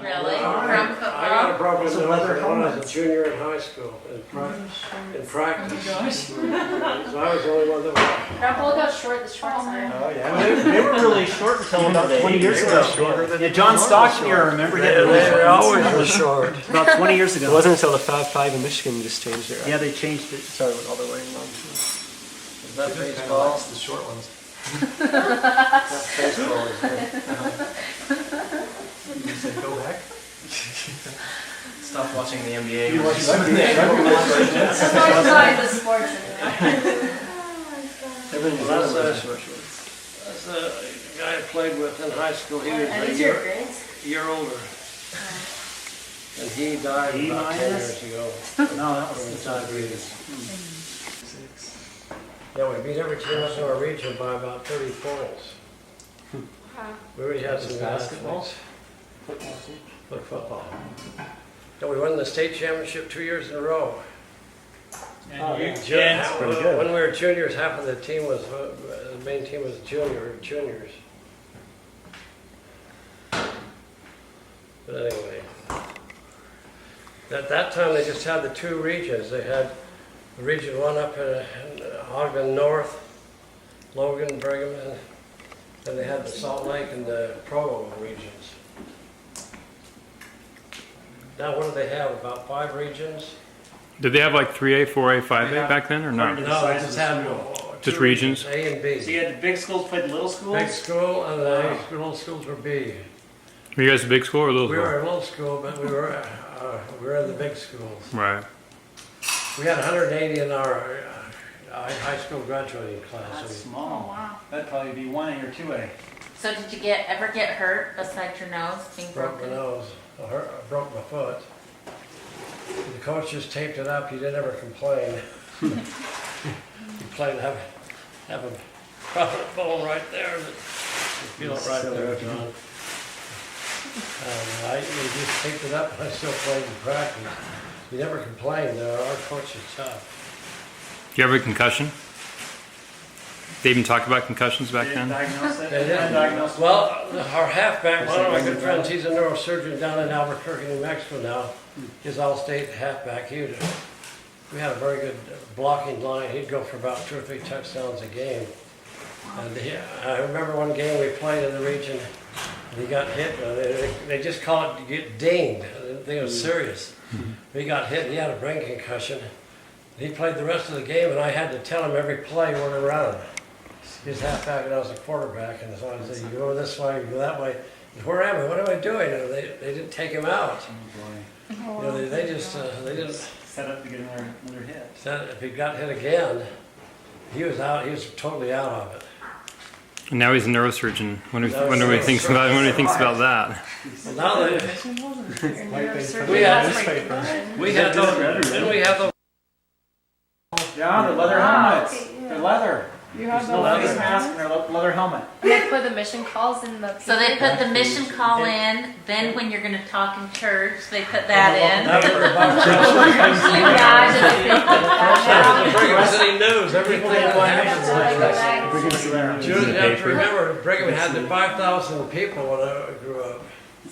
Really? From I got a football? broken It's a nose leather when I was a helmet. junior in high school in practice. Gosh. So I was the only one that was. Grandpa, look how short the shorts are. Oh yeah, they were really short until about 20 years ago. Yeah, John Stockton, you remember him? They always were short. About 20 years It ago. wasn't until the Fab Five in Michigan just changed it. Right? Yeah, they changed it. Sorry, with all the wearing on. Is that baseball? The short ones. That's baseball. Isn't it? You said go back. Stop watching the NBA. You watch That's why I tried the sports anyway. Everything's Well, wearing that's short shorts. That's the guy I played with in high school. He was And a these are your grades? year older. And he died E about 10 minus? years ago. No, that was From the time. diabetes. Yeah, we beat every team up in our region by about 30 points. We already had some Basketball? athletes. Football too. But football. Yeah, we won the state championship 2 years in a row. Oh, yeah. Jun- pretty good. When we were juniors, half of the team was, the main team was juniors. But anyway, at that time they just had the two regions. They had the region one up in Ogden North, Logan, Brigham, and then they had the Salt Lake and the Provo regions. Now what do they have, about 5 regions? Did they have like 3A, 4A, 5A back then or According no? to No, they size just of had school. Just two regions? A and B. So you had the big schools played the little schools? Big school and the little schools were B. Were you guys a big school or a little We school? were a little school, but we were in the big schools. Right. We had 180 in our high school graduating class. That's So small. wow. That'd probably be 1A or 2A. So did you ever get hurt besides your nose being broke my broken? nose, I broke my foot. The coach just taped it up. He didn't ever complain. He played have a prominent bone right there. But you feel it right there, John. He just taped it up, and I still played in practice. He never complained. Our coach is tough. Did you ever have a concussion? They even talked about concussions back They didn't then? diagnose it? They did. Undiagnosed? Well, our halfback, one of my good friends, he's a neurosurgeon down in Albuquerque, New Mexico now. He's all-state halfback. We had a very good blocking line. He'd go for about 2 or 3 touchdowns a game. And I remember one game we played in the region, and he got hit. They just call it get dinged. I didn't think it was serious. He got hit. He had a brain concussion. He played the rest of the game, and I had to tell him every play where to run. He was halfback, and I was a quarterback, and so I said, "You go this way, you go that way." He said, "Where am I? What am I doing?" And they didn't take him out. Oh, boy. You know, they didn't. Set up to get another hit. Said if he got hit again, he was out. He was totally out of it. And now he's a neurosurgeon. Wonder what he thinks about that. Well, now that We we had those, didn't we have those? Yeah, the leather helmets. They're leather. You have No leather. face mask and their leather helmet. They put the mission calls in the. So they put the mission call in, then when you're gonna talk in church, they put that in. That's what the Bucks did. You guys are the That's the Brigham City News. Everything People that didn't happens. want You have to remember, Brigham had the 5,000 people when I grew up.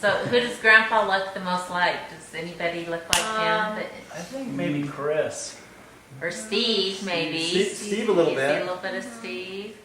So who does Grandpa look the most like? Does anybody look like him? I think maybe Chris. Or Steve, maybe? Steve a little You see bit. a little bit of Steve.